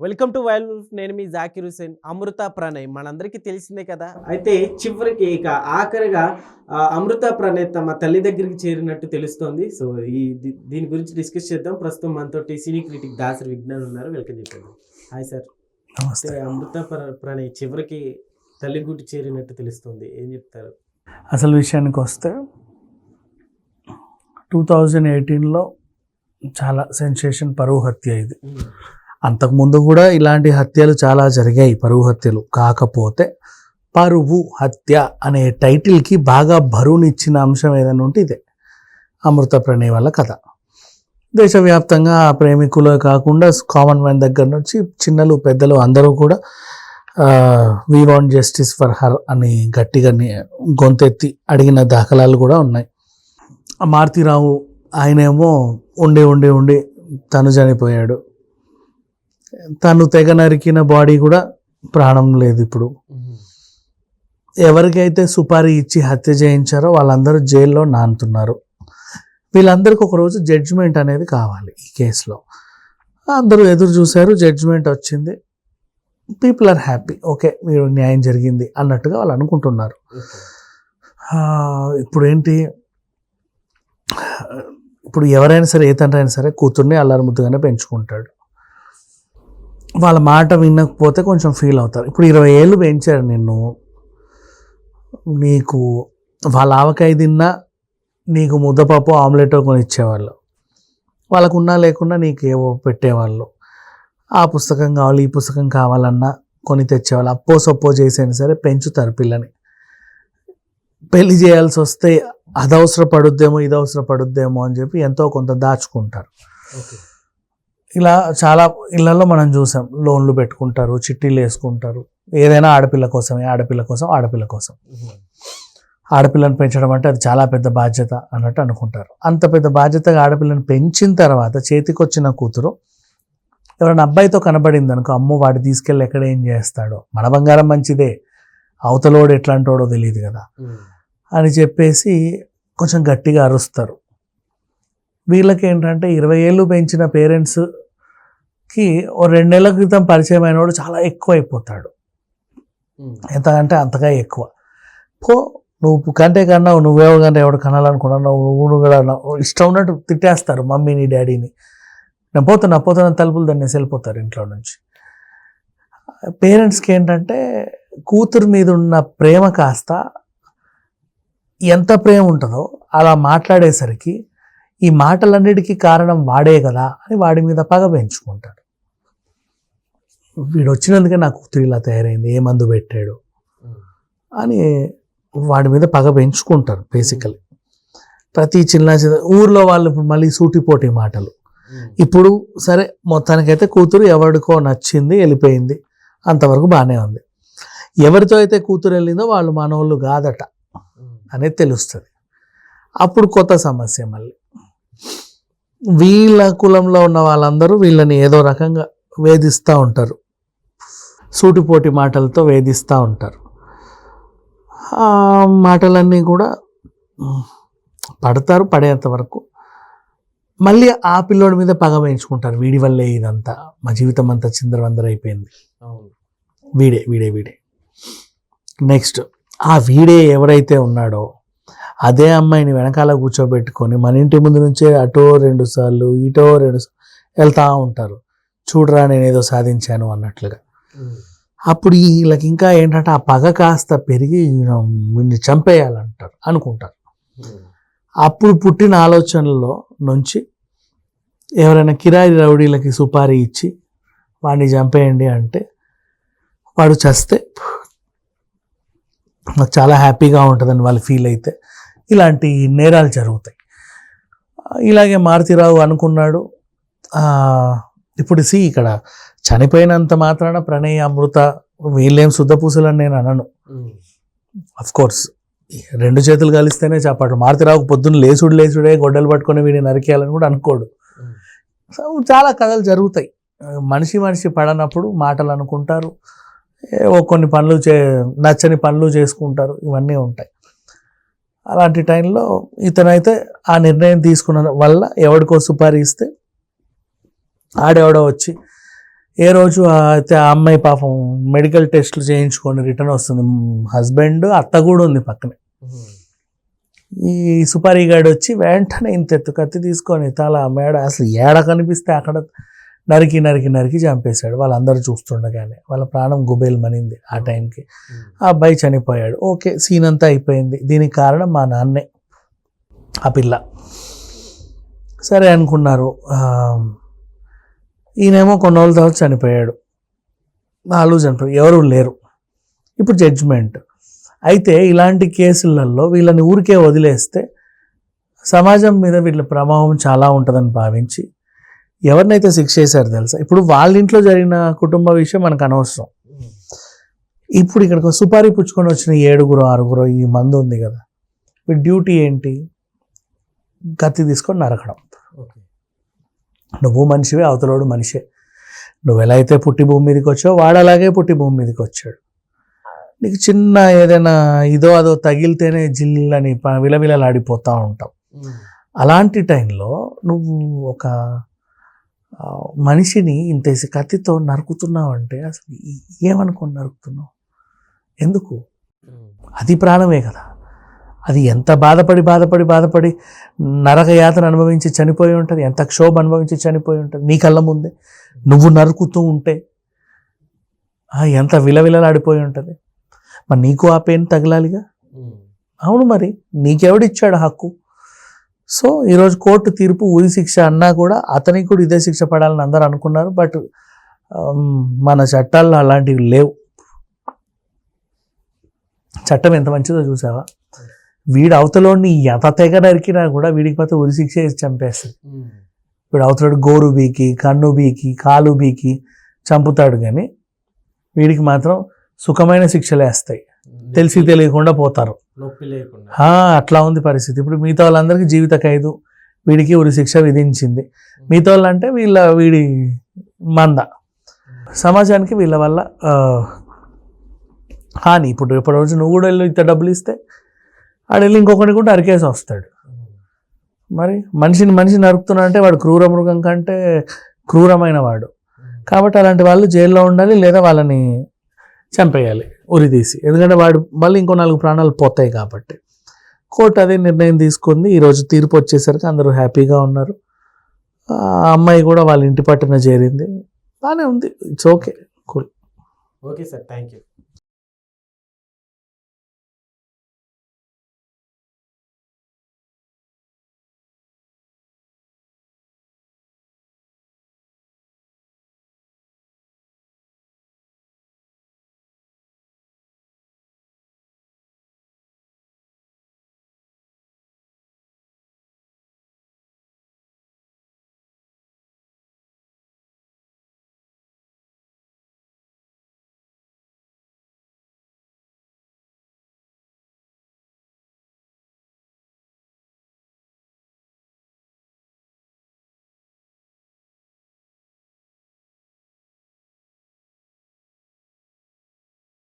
Welcome to wild wolf. నేను మీ జాకిర్ హుసేన్. అమృత ప్రణయ్ మనందరికీ తెలిసిందే కదా. అయితే చివరికి ఇక ఆఖరిగా అమృత ప్రణయ్ తమ తల్లి దగ్గరికి చేరినట్టు తెలుస్తోంది. సో దీని గురించి డిస్కస్ చేద్దాం. ప్రస్తుతం మనతోటి సినీ క్రిటిక్ దాసరి విజ్ఞాన్ ఉన్నారు. వెల్కమ్ చెప్పండి. Hi sir. నమస్తే. అమృత ప్రణయ్ చివరికి తల్లి గుడి చేరినట్టు తెలుస్తుంది, ఏం చెప్తారు? అసలు విషయానికి వస్తే 2018లో చాలా సెన్సేషన్ పరువు హత్య ఇది. అంతకుముందు కూడా ఇలాంటి హత్యలు చాలా జరిగాయి, పరువు హత్యలు. కాకపోతే పరువు హత్య అనే టైటిల్కి బాగా బరువునిచ్చిన అంశం ఏదైనా ఉంటే ఇదే అమృత ప్రణయ్ వాళ్ళ కథ. దేశవ్యాప్తంగా ఆ ప్రేమికులు కాకుండా కామన్ మ్యాన్ దగ్గర నుంచి చిన్నలు పెద్దలు అందరూ కూడా we want justice for her అని గట్టిగా గొంతెత్తి అడిగిన దాఖలాలు కూడా ఉన్నాయి. మారుతీరావు ఆయనేమో ఉండి తను చనిపోయాడు. తను తెగ నరికిన బాడీ కూడా ప్రాణం లేదు ఇప్పుడు. ఎవరికైతే సుపారీ ఇచ్చి హత్య చేయించారో వాళ్ళందరూ జైల్లో నానుతున్నారు. వీళ్ళందరికీ ఒకరోజు జడ్జిమెంట్ అనేది కావాలి ఈ కేసులో. అందరూ ఎదురు చూశారు, జడ్జిమెంట్ వచ్చింది. పీపుల్ ఆర్ హ్యాపీ, ఓకే మీరు న్యాయం జరిగింది అన్నట్టుగా వాళ్ళు అనుకుంటున్నారు. ఇప్పుడు ఏంటి, ఇప్పుడు ఎవరైనా సరే, ఏ తండ్రి అయినా సరే కూతుర్ని అల్లారు ముద్దుగానే పెంచుకుంటాడు. వాళ్ళ మాట వినకపోతే కొంచెం ఫీల్ అవుతారు. ఇప్పుడు 20 ఏళ్ళు పెంచారు నిన్ను, నీకు వాళ్ళ ఆవకాయ తిన్నా నీకు ముద్దపప్పు ఆమ్లెట్ కొని ఇచ్చేవాళ్ళు, వాళ్ళకున్నా లేకున్నా నీకు ఏవో పెట్టేవాళ్ళు. ఆ పుస్తకం కావాలి, ఈ పుస్తకం కావాలన్నా కొని తెచ్చేవాళ్ళు. అప్పో సొప్పో చేసైనా సరే పెంచుతారు పిల్లని. పెళ్లి చేయాల్సి వస్తే అదవసరపడుద్దేమో ఇదవసరపడుద్దేమో అని చెప్పి ఎంతో కొంత దాచుకుంటారు. ఇలా చాలా ఇళ్లలో మనం చూసాం. లోన్లు పెట్టుకుంటారు, చిట్టీలు వేసుకుంటారు. ఏదైనా ఆడపిల్ల కోసమే, ఆడపిల్ల కోసం, ఆడపిల్ల కోసం. ఆడపిల్లని పెంచడం అంటే అది చాలా పెద్ద బాధ్యత అన్నట్టు అనుకుంటారు. అంత పెద్ద బాధ్యతగా ఆడపిల్లని పెంచిన తర్వాత చేతికి వచ్చిన కూతురు ఎవరైనా అబ్బాయితో కనబడింది అనుకో, అమ్మో వాడు తీసుకెళ్ళి ఎక్కడ ఏం చేస్తాడో, మన బంగారం మంచిదే, అవతలోడు ఎట్లాంటోడో తెలియదు కదా అని చెప్పేసి కొంచెం గట్టిగా అరుస్తారు. వీళ్ళకి ఏంటంటే 20 ఏళ్ళు పెంచిన పేరెంట్స్కి ఓ 2 నెలల క్రితం పరిచయం అయినవాడు చాలా ఎక్కువ అయిపోతాడు. ఎంత అంటే అంతగా ఎక్కువ. నువ్వు కంటే కన్నా నువ్వేవో కంటే ఎవడు కనాలనుకున్నావు, నువ్వు కూడా ఇష్టం ఉన్నట్టు తిట్టేస్తారు మమ్మీని డాడీని. నేను పోతున్నా తలుపులు దాన్ని వెళ్ళిపోతారు ఇంట్లో నుంచి. పేరెంట్స్కి ఏంటంటే కూతురు మీద ఉన్న ప్రేమ కాస్త ఎంత ప్రేమ ఉంటుందో అలా మాట్లాడేసరికి ఈ మాటలన్నిటికీ కారణం వాడే కదా అని వాడి మీద పగ పెంచుకుంటాడు. వీడు వచ్చినందుకే నా కూతురు ఇలా తయారైంది, ఏ మందు పెట్టాడు అని వాడి మీద పగ పెంచుకుంటారు. బేసికలీ ప్రతి చిన్న ఊర్లో వాళ్ళు ఇప్పుడు మళ్ళీ సూటిపోటీ మాటలు. ఇప్పుడు సరే మొత్తానికైతే కూతురు ఎవరికో నచ్చింది, వెళ్ళిపోయింది, అంతవరకు బాగానే ఉంది. ఎవరితో అయితే కూతురు వెళ్ళిందో వాళ్ళు మనోళ్ళు కాదట అనేది తెలుస్తుంది. అప్పుడు కొత్త సమస్య. మళ్ళీ వీళ్ళ కులంలో ఉన్న వాళ్ళందరూ వీళ్ళని ఏదో రకంగా వేధిస్తూ ఉంటారు, సూటిపోటి మాటలతో వేధిస్తూ ఉంటారు. ఆ మాటలన్నీ కూడా పడతారు. పడేంత వరకు మళ్ళీ ఆ పిల్లోడి మీద పగ వేయించుకుంటారు. వీడి వల్లే ఇదంతా, మా జీవితం అంతా చిందరవందరైపోయింది, వీడే. నెక్స్ట్ ఆ వీడే ఎవరైతే ఉన్నాడో అదే అమ్మాయిని వెనకాల కూర్చోబెట్టుకొని మన ఇంటి ముందు నుంచే అటో 2 సార్లు ఇటో 2 సార్లు వెళ్తూ ఉంటారు. చూడరా నేను ఏదో సాధించాను అన్నట్లుగా. అప్పుడు వీళ్ళకి ఇంకా ఏంటంటే ఆ పగ కాస్త పెరిగి వీడిని చంపేయాలంటారు అనుకుంటారు. అప్పుడు పుట్టిన ఆలోచనల్లో నుంచి ఎవరైనా కిరాయి రౌడీలకి సుపారీ ఇచ్చి వాడిని చంపేయండి అంటే వాడు చస్తే నాకు చాలా హ్యాపీగా ఉంటుందని వాళ్ళు ఫీల్ అయితే ఇలాంటి నేరాలు జరుగుతాయి. ఇలాగే మారుతీరావు అనుకున్నాడు. ఇప్పుడు ఇక్కడ చనిపోయినంత మాత్రాన ప్రణయ్, అమృత వీళ్ళేం శుద్ధపూసలని నేను అనను. అఫ్కోర్స్ 2 చేతులు కలిస్తేనే చెప్పాడు. మారుతీరావుకు పొద్దున్న లేచుడే గొడ్డలు పట్టుకొని వీడిని నరికేయాలని కూడా అనుకోడు. చాలా కథలు జరుగుతాయి. మనిషి పడనప్పుడు మాటలు అనుకుంటారు, కొన్ని పనులు నచ్చని పనులు చేసుకుంటారు, ఇవన్నీ ఉంటాయి. అలాంటి టైంలో ఇతనైతే ఆ నిర్ణయం తీసుకున్న వల్ల ఎవడికో సుపారీ ఇస్తే ఆడెవడో వచ్చి ఏ రోజు అయితే ఆ అమ్మాయి పాపం మెడికల్ టెస్ట్లు చేయించుకొని రిటర్న్ వస్తుంది. హస్బెండ్ అత్త కూడా ఉంది పక్కనే. ఈ సుపారీ గాడు వచ్చి వెంటనే ఇంత ఎత్తు కత్తి తీసుకొని తల మేడ అసలు ఏడ కనిపిస్తే అక్కడ నరికి నరికి నరికి చంపేశాడు. వాళ్ళందరూ చూస్తుండగానే వాళ్ళ ప్రాణం గుబేలు మనింది. ఆ టైంకి ఆ అబ్బాయి చనిపోయాడు. ఓకే, సీన్ అంతా అయిపోయింది. దీనికి కారణం మా నాన్నే, ఆ పిల్ల. సరే అనుకున్నారు. ఈయనేమో కొన్ని రోజుల తర్వాత చనిపోయాడు. వాళ్ళు చనిపోయారు, ఎవరు లేరు. ఇప్పుడు జడ్జిమెంట్. అయితే ఇలాంటి కేసులలో వీళ్ళని ఊరికే వదిలేస్తే సమాజం మీద వీళ్ళ ప్రభావం చాలా ఉంటుందని భావించి ఎవరినైతే శిక్ష చేశారు తెలుసా, ఇప్పుడు వాళ్ళ ఇంట్లో జరిగిన కుటుంబ విషయం మనకు అనవసరం. ఇప్పుడు ఇక్కడ సుపారీ పుచ్చుకొని వచ్చిన 7-6 ఈ మందు ఉంది కదా, వీడి డ్యూటీ ఏంటి? కత్తి తీసుకొని నరకడం. నువ్వు మనిషివే, అవతలోడు మనిషే. నువ్వు ఎలా అయితే పుట్టి భూమి మీదకి వచ్చావు, వాడు అలాగే పుట్టి భూమి మీదకి వచ్చాడు. నీకు చిన్న ఏదైనా ఇదో అదో తగిలితేనే జిల్లని విలవిలలాడిపోతూ ఉంటావు. అలాంటి టైంలో నువ్వు ఒక మనిషిని ఇంతేసి కత్తితో నరుకుతున్నావు అంటే అసలు ఏమనుకొని నరుకుతున్నావు? ఎందుకు? అది ప్రాణమే కదా. అది ఎంత బాధపడి నరక యాతన అనుభవించి చనిపోయి ఉంటుంది, ఎంత క్షోభ అనుభవించి చనిపోయి ఉంటుంది నీ కళ్ళ ముందే. నువ్వు నరుకుతూ ఉంటే ఎంత విలవిలలాడిపోయి ఉంటుంది. మరి నీకు ఆ పెయిన్ తగలాలిగా. అవును, మరి నీకెవడిచ్చాడు హక్కు? సో ఈరోజు కోర్టు తీర్పు ఉరి శిక్ష అన్నా కూడా అతనికి కూడా ఇదే శిక్ష పడాలని అందరూ అనుకున్నారు. బట్ మన చట్టాల్లో అలాంటివి లేవు. చట్టం ఎంత మంచిదో చూసావా? వీడు అవతలోని ఎంత తెగ నరికినా కూడా వీడికి మాత్రం ఉరి శిక్ష వేసి చంపేస్తుంది. వీడు అవతలోడు గోరు బీకి, కన్ను బీకి, కాలు బీకి చంపుతాడు, కానీ వీడికి మాత్రం సుఖమైన శిక్షలు వేస్తాయి. తెలిసి తెలియకుండా పోతారు. అట్లా ఉంది పరిస్థితి. ఇప్పుడు మిగతా వాళ్ళందరికీ జీవిత ఖైదు, వీడికి ఉరి శిక్ష విధించింది. మిగతా వాళ్ళు అంటే వీడి మంద. సమాజానికి వీళ్ళ వల్ల హాని. ఇప్పుడు రోజు నువ్వు కూడా వెళ్ళి ఇంత డబ్బులు ఇస్తే ఆడు వెళ్ళి ఇంకొకటి కూడా అరికేసి వస్తాడు. మరి మనిషిని నరుకుతున్నా అంటే వాడు క్రూర మృగం కంటే క్రూరమైన వాడు. కాబట్టి అలాంటి వాళ్ళు జైల్లో ఉండాలి, లేదా వాళ్ళని చంపేయాలి ఉరి తీసి. ఎందుకంటే వాడు మళ్ళీ ఇంకో 4 ప్రాణాలు పోతాయి కాబట్టి. కోర్టు అదే నిర్ణయం తీసుకుంది. ఈరోజు తీర్పు వచ్చేసరికి అందరూ హ్యాపీగా ఉన్నారు. ఆ అమ్మాయి కూడా వాళ్ళ ఇంటి పట్టున చేరింది. బాగానే ఉంది. It's okay, cool. Okay sir, thank you.